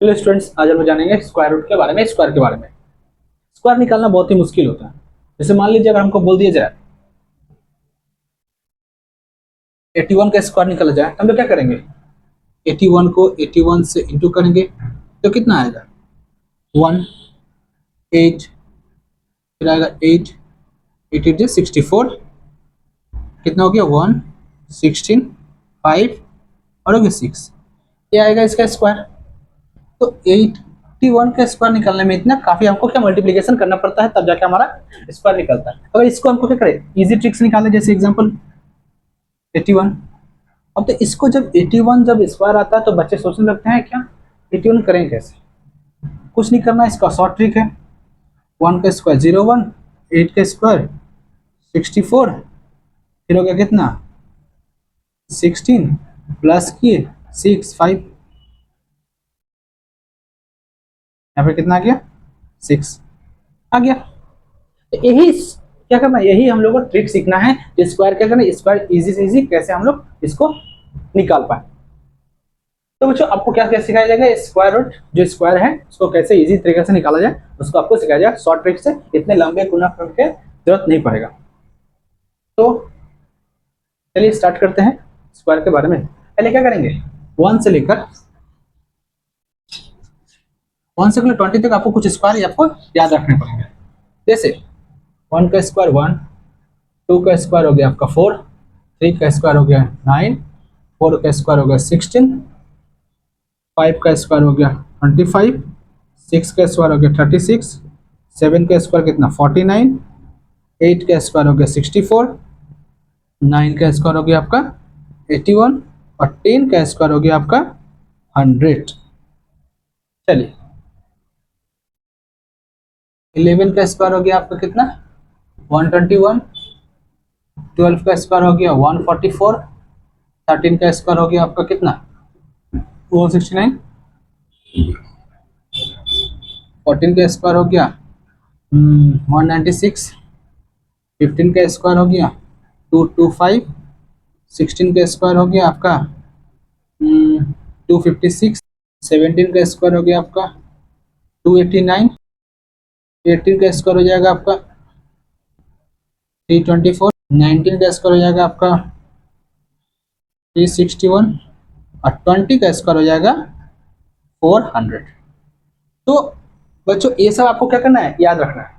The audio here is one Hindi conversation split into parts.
चलिए स्टूडेंट्स, आज हम जानेंगे स्क्वायर रूट के बारे में। स्क्वायर के बारे में स्क्वायर निकालना बहुत ही मुश्किल होता है। जैसे मान लीजिए अगर हमको बोल दिया जाए 81 का स्क्वायर निकाला जाए, हम लोग क्या करेंगे? 81 को 81 से इंटू करेंगे तो कितना आएगा? 1 8, फिर आएगा 8 8 8 64, कितना हो गया? 1 16 5 और हो गया 6। ये आएगा इसका स्क्वायर। तो 81 का स्क्वायर निकालने में इतना काफी हमको क्या मल्टीप्लिकेशन करना पड़ता है, तब जाके हमारा स्क्वायर निकलता है। अगर इसको हमको क्या करें, इजी ट्रिक से निकालें। जैसे एग्जांपल 81। अब तो इसको जब 81 जब स्क्वायर आता है तो बच्चे सोचने लगते हैं क्या 81 करें कैसे? कुछ नहीं करना, इसका शॉर्ट ट्रिक है। 1 का स्क्वायर 01, 8 का स्क्वायर 64, फिर हो गया कितना? 16 प्लस किए 6 5, यहाँ पे कितना आ गया? 6 आ गया। तो यही क्या करना है, यही हम लोग को ट्रिक सीखना है। स्क्वायर क्या करना है, स्क्वायर इजी से इजी कैसे हम लोग इसको निकाल पाए। तो बच्चों आपको क्या क्या सिखाया जाएगा, स्क्वायर रूट जो स्क्वायर है उसको कैसे इजी तरीके से निकाला जाए उसको आपको सिखाया जाएगा शॉर्ट ट्रिक से। इतने लंबे गुणनफल के जरूरत नहीं पड़ेगा। तो चलिए स्टार्ट करते हैं स्क्वायर के बारे में। पहले क्या करेंगे, 1 से लेकर 20 तक आपको कुछ स्क्वायर आपको याद रखने पड़ेंगे। जैसे 1 का स्क्वायर 1, 2 का स्क्वायर हो गया आपका 4, 3 का स्क्वायर हो गया 9, 4 का स्क्वायर हो गया 16, 5 का स्क्वायर हो गया 25, 6 का स्क्वायर हो गया 36, 7 का स्क्वायर कितना 49, 8 का स्क्वायर हो गया 64, 9 का स्क्वायर हो गया आपका 81 और 10 का स्क्वायर हो गया आपका 100। चलिए 11 का स्क्वायर हो गया आपका कितना? 121, 12 का स्क्वायर हो गया 144, 13 का स्क्वायर हो गया आपका कितना? 169, 14 का स्क्वायर हो गया 196, 15 का स्क्वायर हो गया 225, 16 का स्क्वायर हो गया आपका 256, 17 का स्क्वायर हो गया आपका 289, 18 का स्क्वायर हो जाएगा आपका 324, 19 का स्क्वायर हो जाएगा आपका 361 और 20 का स्क्वायर हो जाएगा 400। तो बच्चों ये सब आपको क्या करना है, याद रखना है।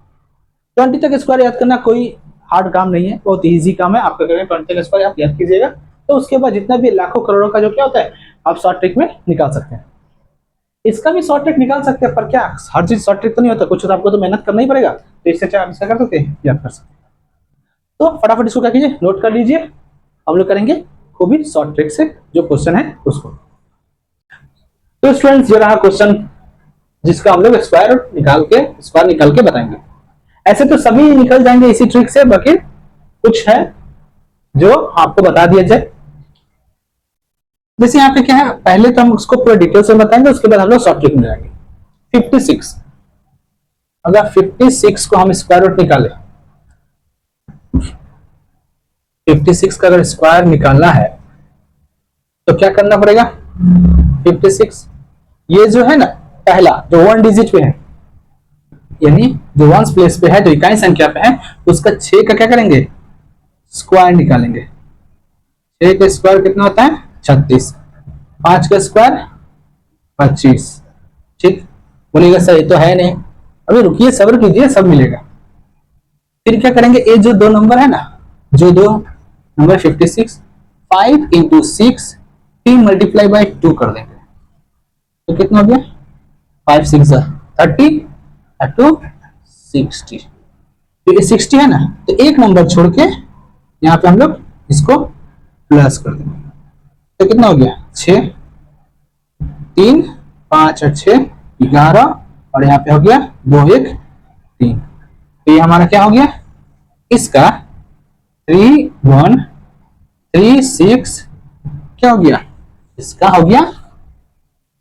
20 तक स्क्वायर याद करना कोई हार्ड काम नहीं है, बहुत इजी काम है। आपका करेंगे 20 तक स्क्वायर आप याद कीजिएगा, तो उसके बाद जितना भी लाखों करोड़ों का जो क्या होता है आप शॉर्ट ट्रिक में निकाल सकते हैं। इसका भी शॉर्ट ट्रिक निकाल सकते हैं, पर क्या हर चीज शॉर्ट ट्रिक तो नहीं होता, कुछ तो आपको तो मेहनत करना ही पड़ेगा। तो इससे अच्छा आप इसका कर सकते हैं, याद कर सकते हैं। तो फटाफट इसको क्या कीजिए, नोट कर लीजिए। हम लोग करेंगे खूबी शॉर्ट ट्रिक से जो क्वेश्चन है उसको। तो स्टूडेंट्स ये रहा क्वेश्चन जिसका हम लोग स्क्वायर निकाल के बताएंगे। ऐसे तो सभी निकल जाएंगे इसी ट्रिक से, बाकी कुछ है जो आपको बता दिया जाए। जैसे यहाँ पे क्या है, पहले तो हम उसको पूरा डिटेल से बताएंगे, उसके बाद हम लोग शॉर्ट ट्रिक में जाएंगे। 56, अगर 56 को हम स्क्वायर रूट निकाले, 56 का अगर स्क्वायर निकालना है तो क्या करना पड़ेगा? 56 ये जो है ना पहला जो 1 डिजिट पे है, यानी जो वंस प्लेस पे है, जो इकाई संख्या पे है, उसका 6 का क्या करेंगे, स्क्वायर निकालेंगे। 6 का स्क्वायर कितना होता है? 36। 5 का स्क्वायर 25। ठीक, बोलिएगा सर ये तो है नहीं, अभी रुकिए सब्र कीजिए, सब मिलेगा। फिर क्या करेंगे, ये जो दो नंबर है ना, जो दो नंबर 56, 5 इंटू 6 3 मल्टीप्लाई बाई 2 कर देंगे तो कितना हो गया? 5 6 30 टू 60। तो ये 60 है ना, तो एक नंबर छोड़ के यहाँ पे हम लोग इसको प्लस कर देंगे तो कितना हो गया? 6 3 5 और 6 11 और यहाँ पे हो गया 2 1 3। तो ये हमारा क्या हो गया? इसका 3 1 3 6 क्या हो गया? इसका हो गया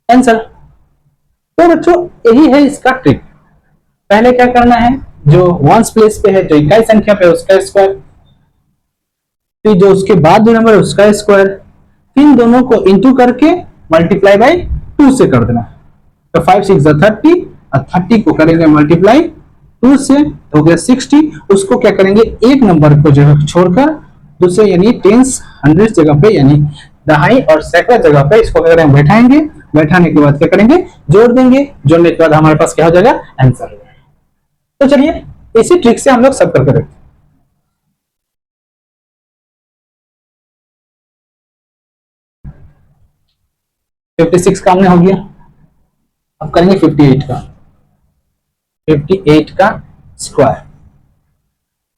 आंसर। तो बच्चों यही है इसका ट्रिक। पहले क्या करना है, जो वंस प्लेस पे है, जो इकाई संख्या पे है उसका स्क्वायर, फिर जो उसके बाद जो नंबर है उसका स्क्वायर, इन दोनों को इंटू करके मल्टीप्लाई बाई 2 से कर देना। तो 5 6 30 और 30 को करेंगे मल्टीप्लाई 2 से, हो गया 60। उसको क्या करेंगे, एक नंबर को जो है छोड़कर दूसरे यानी टेंस हंड्रेड जगह पे यानी दहाई और सैकड़ा जगह पे इसको क्या करेंगे, बैठाएंगे। बैठाने के बाद क्या करेंगे, जोड़ देंगे। जोड़ने के बाद हमारे पास क्या हो जाएगा, आंसर। तो चलिए इसी ट्रिक से हम लोग सब करके देखते हैं। 56 का हमने हो गया, अब करेंगे 58 का। 58 का स्क्वायर,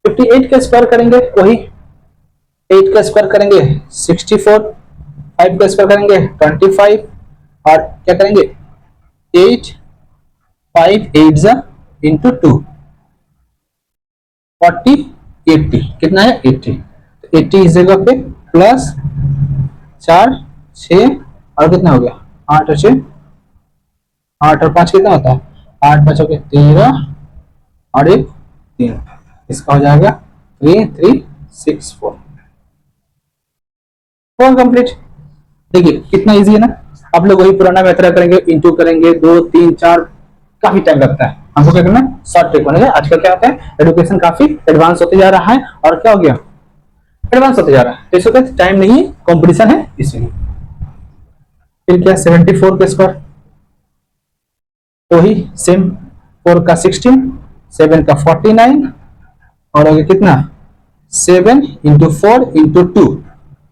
58 का स्क्वायर करेंगे, वही 8 का स्क्वायर करेंगे 64, 5 का स्क्वायर करेंगे 25 और क्या करेंगे 8, 5 8 जा इंटू 2 40 80, कितना है 80। तो 80 इस जगह पे प्लस 4 6 और कितना हो गया 8 और 6, 8 और 5 कितना होता है 8 5 हो गया 13 और एक 3, इसका हो जाएगा 3364। Phone complete. देखिए कितना इजी है ना। आप लोग वही पुराना मेथड करेंगे, इंटू करेंगे 2 3 4, काफी टाइम लगता है। हमको क्या करना है, शॉर्ट ट्रिक बनेगा। आजकल क्या होता है, एजुकेशन काफी एडवांस होते जा रहा है और क्या हो गया, एडवांस होते जा रहा है, तो इसको टाइम नहीं, कंपटीशन है इसलिए। फिर क्या 74 के स्क्वायर, वही सेम 4 का 16, 7 का 49 और आगे कितना 7 इंटू 4 इंटू 2,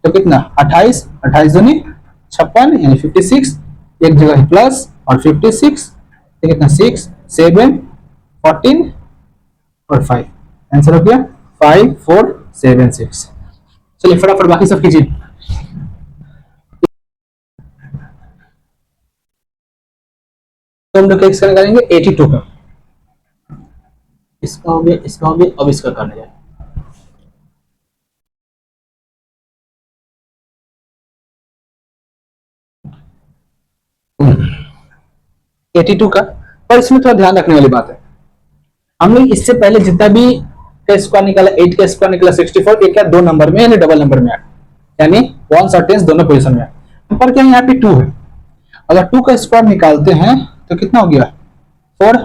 तो कितना 28, 28 दूनी 56 यानी 56, एक जगह प्लस और 56, तो कितना 6 7 14 और 5, आंसर हो गया 5476। चलिए फटाफट बाकी सब कीजिए। तो हम लोग क्या करेंगे 82 का, इसका हो गया, इसका हो गया, अब इसका करने जाए। एटी टू का, और इसमें थोड़ा ध्यान रखने वाली बात है, हमने इससे पहले जितना भी का स्क्वायर निकाला, 8 का स्क्वायर निकाला 64, एक क्या दो नंबर में यानी डबल नंबर में आया, यानी वंस और टेंस दोनों पोजीशन में आया। पर क्या यहाँ पे 2 है, अगर 2 का स्क्वायर निकालते हैं तो कितना हो गया 4,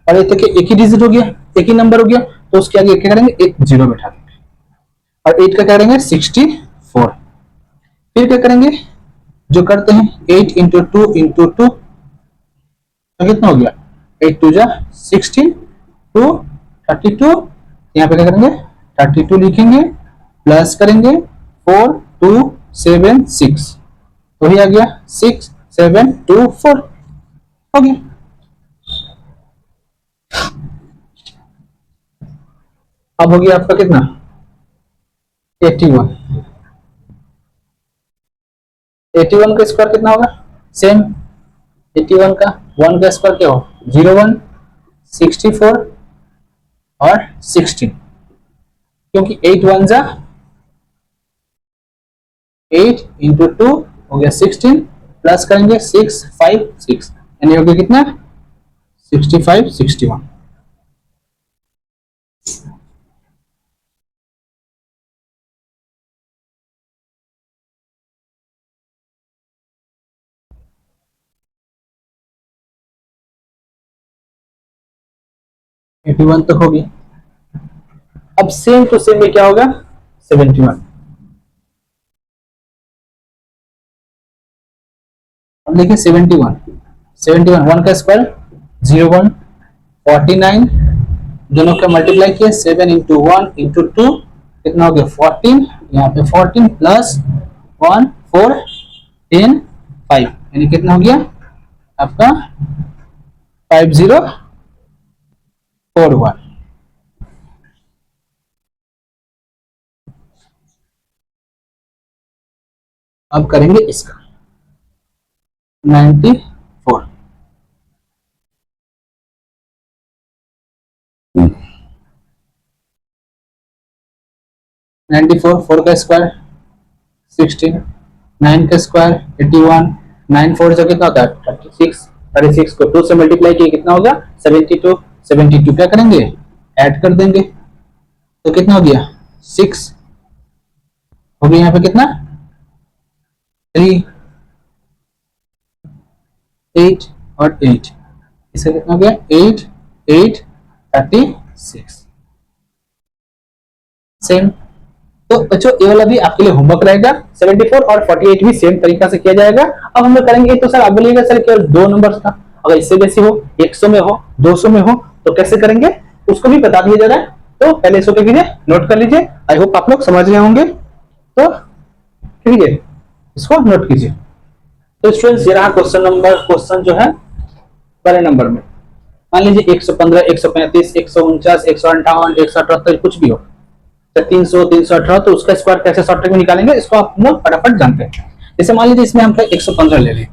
और ये तो क्या एक ही डिजिट हो गया, एक ही नंबर हो गया, तो उसके आगे क्या करेंगे, एक जीरो बैठा देंगे। और 8 का क्या करेंगे 64। फिर क्या करेंगे, जो करते हैं 8 इंटू 2 इंटू 2, तो कितना हो गया 8 2 जा 16 2 32, यहाँ पे क्या करेंगे 32 लिखेंगे, प्लस करेंगे 4 2 7 6, वही आ गया 6 7 2 4, हो गया। अब हो गया आपका कितना 81, 81 का स्क्वायर कितना होगा, सेम 81 का 1 का स्क्वायर क्या हो 01, 64 और 16, क्योंकि 8 1 जा 8 इंटू 2 हो गया 16, प्लस करेंगे 6 5 6, यानी हो गया कितना 65 61। एटी वन तक हो गया। अब सेम टू सेम में क्या होगा 71। अब देखिए 71, 71 1 का स्क्वायर 01, 49, दोनों का मल्टीप्लाई किया 7 इंटू 1 इंटू 2, कितना हो गया 14, यहाँ पे 14 प्लस 1 4 10 5, यानी कितना हो गया आपका 5041। अब करेंगे इसका 94, 94 4 का स्क्वायर 16, 9 का स्क्वायर 81, 9 4 से कितना होता है 36, 36 को 2 से मल्टीप्लाई किए कितना होगा 72, 72 क्या करेंगे ऐड कर देंगे, तो कितना हो गया 6, हो गया यहाँ पे कितना 3 8 और 8, इसका कितना हो गया 8 8 36। सेम। तो बच्चों ये वाला भी आपके लिए होमवर्क रहेगा। 74 और 48 भी सेम तरीका से किया जाएगा। अब हम लोग करेंगे, तो सर आप बोलिएगा सर केवल 2 नंबर था, अगर इससे बेसी हो, 100 में हो, 200 में हो, तो कैसे करेंगे उसको भी बता दिया जा रहा है। तो पहले इसको क्या कीजिए, नोट कर लीजिए। आई होप आप लोग समझ रहे होंगे। तो ठीक है, इसको नोट कीजिए। तो स्टूडेंट्स ये रहा क्वेश्चन जो है पहले नंबर में। मान लीजिए 115, 135, 149, 158, 178 कुछ भी हो, 300, 318, तो उसका स्क्वायर कैसे शॉर्ट ट्रिक में निकालेंगे इसको आप लोग फटाफट जानते हैं। जैसे मान लीजिए इसमें हम 115 ले लें,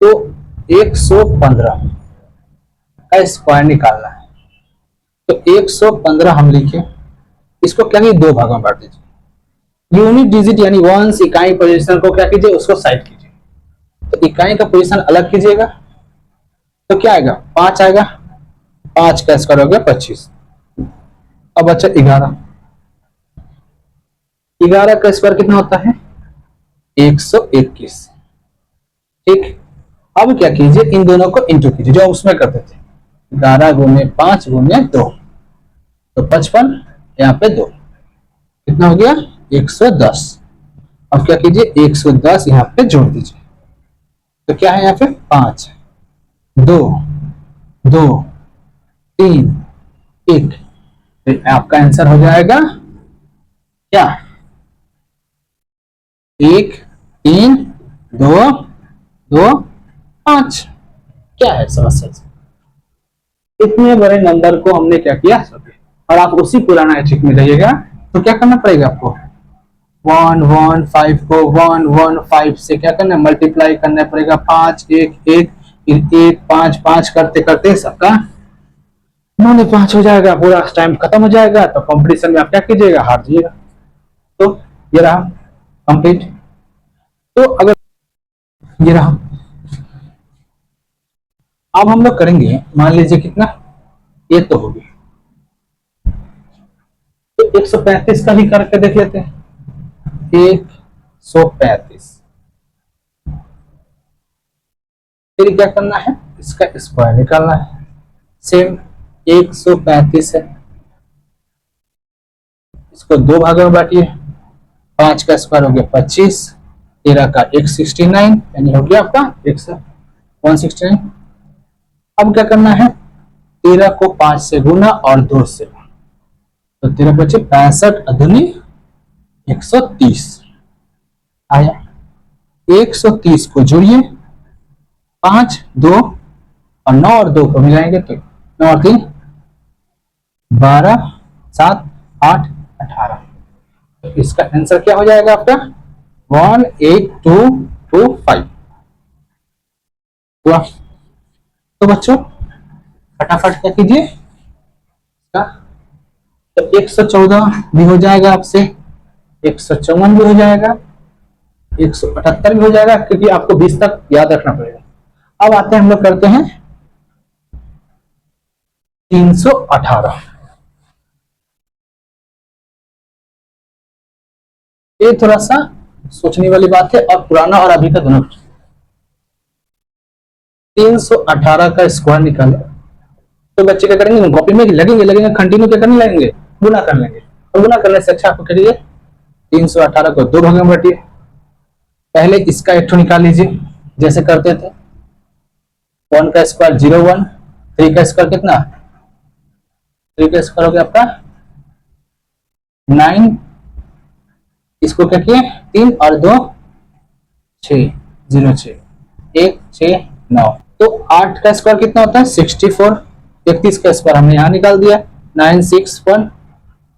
तो 115 का स्क्वायर निकालना है। तो 115 हम लिखे, इसको क्या कीजिए 2 भागों में बांट दीजिए। यूनिट डिजिट यानी वंस इकाई पोजीशन को क्या कीजिए, उसको साइड कीजिए। तो इकाई का पोजीशन अलग कीजिएगा, तो क्या आएगा 5 आएगा, 5 का स्क्वायर हो गया 25। अब अच्छा 11, 11 का स्क्वायर कितना होता है 121। ठीक, अब क्या कीजिए इन दोनों को इंटू कीजिए जो उसमें करते थे, 11 गुने 5 गुने 2, तो 55, यहाँ पे 2, कितना हो गया 110। अब क्या कीजिए 110 यहाँ पे जोड़ दीजिए, तो क्या है यहाँ पे 5 2 2 3 1, तो आपका आंसर हो जाएगा क्या 1 3 2 2 5। क्या है समस्या से? इतने बड़े नंबर को हमने क्या किया, और आप उसी पुराना ट्रिक में जाइएगा। तो क्या करना पड़ेगा आपको, 115 को 115 से क्या करना, मल्टीप्लाई करना पड़ेगा। 5 1 1 फिर 1 5 5 करते करते सबका 9 5 हो जाएगा, पूरा टाइम खत्म हो जाएगा। तो कंपटीशन में आप क्या कीजिएगा, हार जाइएगा। तो ये रहा कंप्लीट। तो अगर ये रहा, अब हम लोग करेंगे, मान लीजिए कितना, ये तो हो गया, तो 135 का भी करके देख लेते हैं। 135, फिर क्या करना है, इसका स्क्वायर निकालना है। सेम 135 है, इसको 2 भागों में बांटिए। 5 का स्क्वायर हो गया 25, 13 का 169, यानी हो गया आपका 169। अब क्या करना है, 13 को 5 से गुना और 2 से, तो 13 बचे 65 अधूनी 130 आया। 130 को जोड़िए, 5 2 और 9 और 2 को मिलाएंगे तो 9 और 3 12 7 8 18। तो इसका आंसर क्या हो जाएगा आपका 18225 हुआ। तो बच्चों फटाफट क्या कीजिए, तो 114 भी हो जाएगा आपसे, 154 भी हो जाएगा, 178 भी हो जाएगा, क्योंकि आपको 20 तक याद रखना पड़ेगा। अब आते हैं हम लोग करते हैं 318। ये थोड़ा सा सोचने वाली बात है, और पुराना और अभी का दोनों। 318 का स्क्वायर निकाले, तो बच्चे क्या करेंगे, कॉपी में लगेंगे कंटिन्यू क्या करने लगेंगे, गुना कर लेंगे। और गुना करने से अच्छा आपको करिए 318 को 2 भागों में बांटिए। पहले इसका एक ठो निकाल लीजिए जैसे करते थे। 1 का स्क्वायर 01, 3 का स्क्वायर कितना, 3 का स्क्वायर हो गया आपका 9, इसको क्या किए 3 और 2 6 0 6 1 6 9। तो 8 का स्क्वायर कितना होता है 64, 31 का स्क्वायर हमने यहां निकाल दिया 961।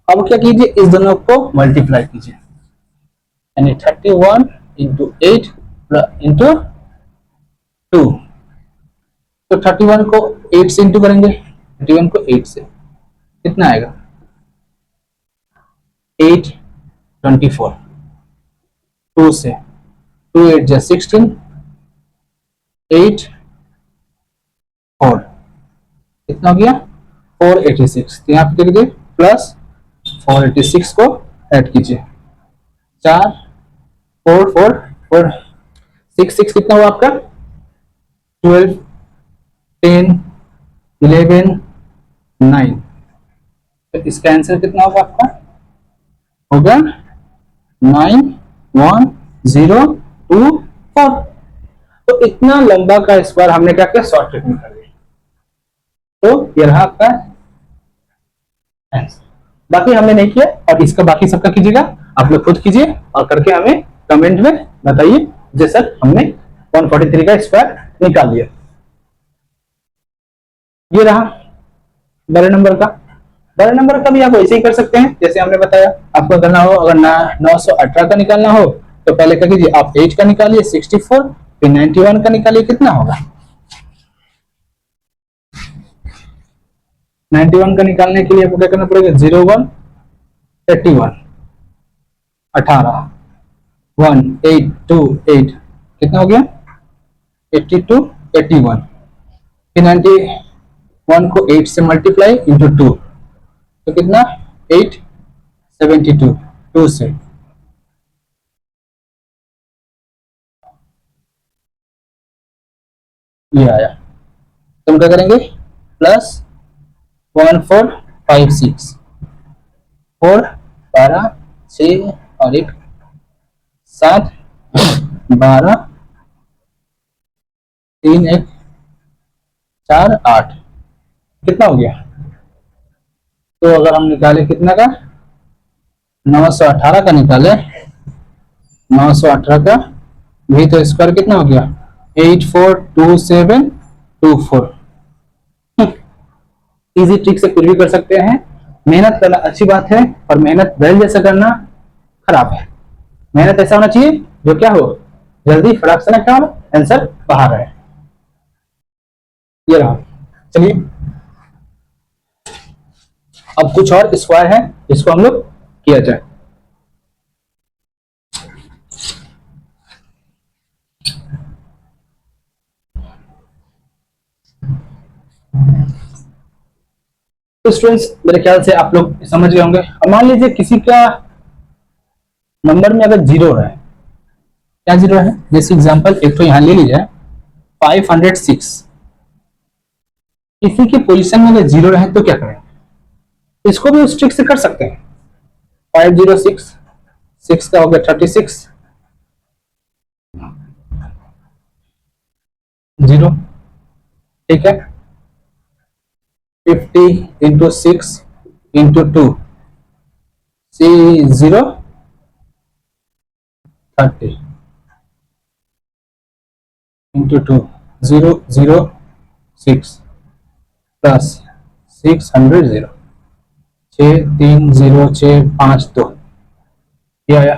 अब क्या कीजिए इस दोनों को मल्टीप्लाई कीजिए, यानी 31 इंटू 8 इंटू 2। तो 31 को 8 से इंटू करेंगे, 31 को 8 से कितना आएगा 8 24, 2 से 2 8 जा 16, 8 4 कितना हो गया 486। तो यहाँ पे कीजिए प्लस 486 को ऐड कीजिए, 4 4 4 4 6 6 कितना हुआ आपका 12 10 11 9। तो इसका आंसर कितना होगा आपका होगा 9 1 0 2 4। तो इतना लंबा का स्क्वायर हमने क्या किया शॉर्ट ट्रिक में कर दिया। तो ये रहा आपका आंसर। बाकी हमने नहीं किया और इसका बाकी सबका कीजिएगा, आप लोग खुद कीजिए और करके हमें कमेंट में बताइए जे सर हमने 143 का स्क्वायर निकाल लिया। ये रहा बड़े नंबर का। बड़े नंबर का भी आप वैसे ही कर सकते हैं जैसे हमने बताया। आपको करना हो अगर 918 का निकालना हो तो पहले क्या कीजिए आप 8 का निकालिए 64, फिर 91 का निकालिए कितना होगा 91 का निकालने के लिए आपको क्या करना पड़ेगा 01 81 18 1828 कितना हो गया 82 81। फिर 91 को 8 से मल्टीप्लाई इंटू 2 तो कितना 8 72 2 से ये आया। तो हम क्या करेंगे प्लस 1456 4 12 6 और 1 7 12 3 1 4 8 कितना हो गया। तो अगर हम निकाले कितना का 918 का निकाले 918 का भी तो स्क्वायर कितना हो गया 842724। इजी ट्रिक से कुछ भी कर सकते हैं। मेहनत करना अच्छी बात है और मेहनत बैल जैसा करना खराब है। मेहनत ऐसा होना चाहिए जो क्या हो जल्दी फटाक से ना क्या हो आंसर बाहर आए। ये रहा। चलिए अब कुछ और स्क्वायर है इसको हम लोग किया जाए। तो स्टूडेंट्स मेरे ख्याल से आप लोग समझ गए होंगे। अब मान लीजिए किसी का नंबर में अगर जीरो है, क्या जीरो है जैसे एग्जांपल एक तो यहां ले लीजिए 506। किसी की पोजीशन में अगर जीरो रहे तो क्या करें, इसको भी उस ट्रिक से कर सकते हैं। 506 6 का हो गया 36 जीरो ठीक है। 50 इंटू 6 इंटू 2 सी 0 30 इंटू 2 0 0 6 प्लस 600 0 6 3 0 6 5 2 ये आया।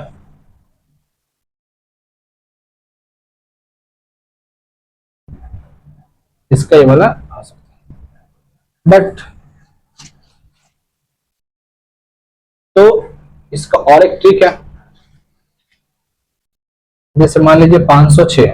इसका ये वाला आ सकता है बट तो इसका और एक ट्रिक है। जैसे मान लीजिए 506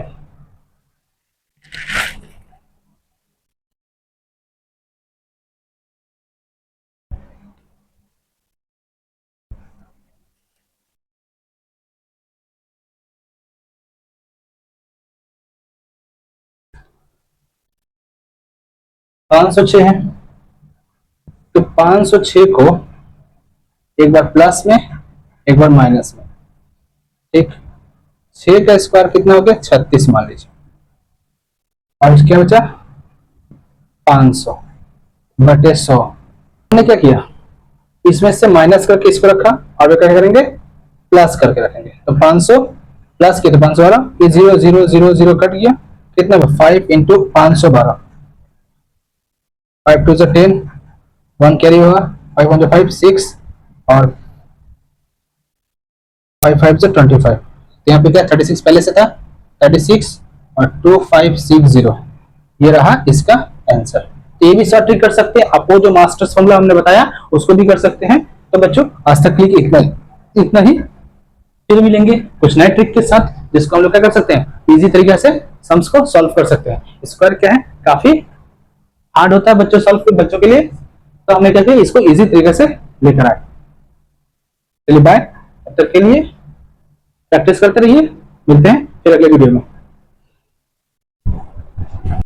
506 है तो 506 को एक बार प्लस में एक बार माइनस में ठीक। 6 का स्क्वायर कितना हो गया 36 मान लीजिए और क्या बचा 500 बटे 100। हमने क्या किया इसमें से माइनस करके इसको रखा और क्या करेंगे प्लस करके रखेंगे। तो 500 प्लस किया तो 512 ये 0 0 0 0 कट गया कितना 5 इंटू 512 5 2 से 10 1 कैरी होगा 5 1 5 6 और 5 5 से 25। तो यहाँ पे क्या 36 पहले से था 36 और 2560 ये रहा इसका आंसर। तो ये भी शॉर्ट ट्रिक कर सकते हैं। आपको जो मास्टर्स फॉर्मूला हमने बताया उसको भी कर सकते हैं। तो बच्चों आज तक के लिए इतना ही। फिर मिलेंगे कुछ नए ट्रिक के साथ जिसको हम लोग क्या कर सकते हैं इजी तरीके से सम्स को सॉल्व कर सकते हैं। स्क्वायर क्या है काफी हार्ड होता है बच्चों के लिए, तो हमने क्या किया इसको इजी तरीके से लेकर आए। चलिए बाय, तब तक के लिए प्रैक्टिस करते रहिए। मिलते हैं फिर अगले वीडियो में।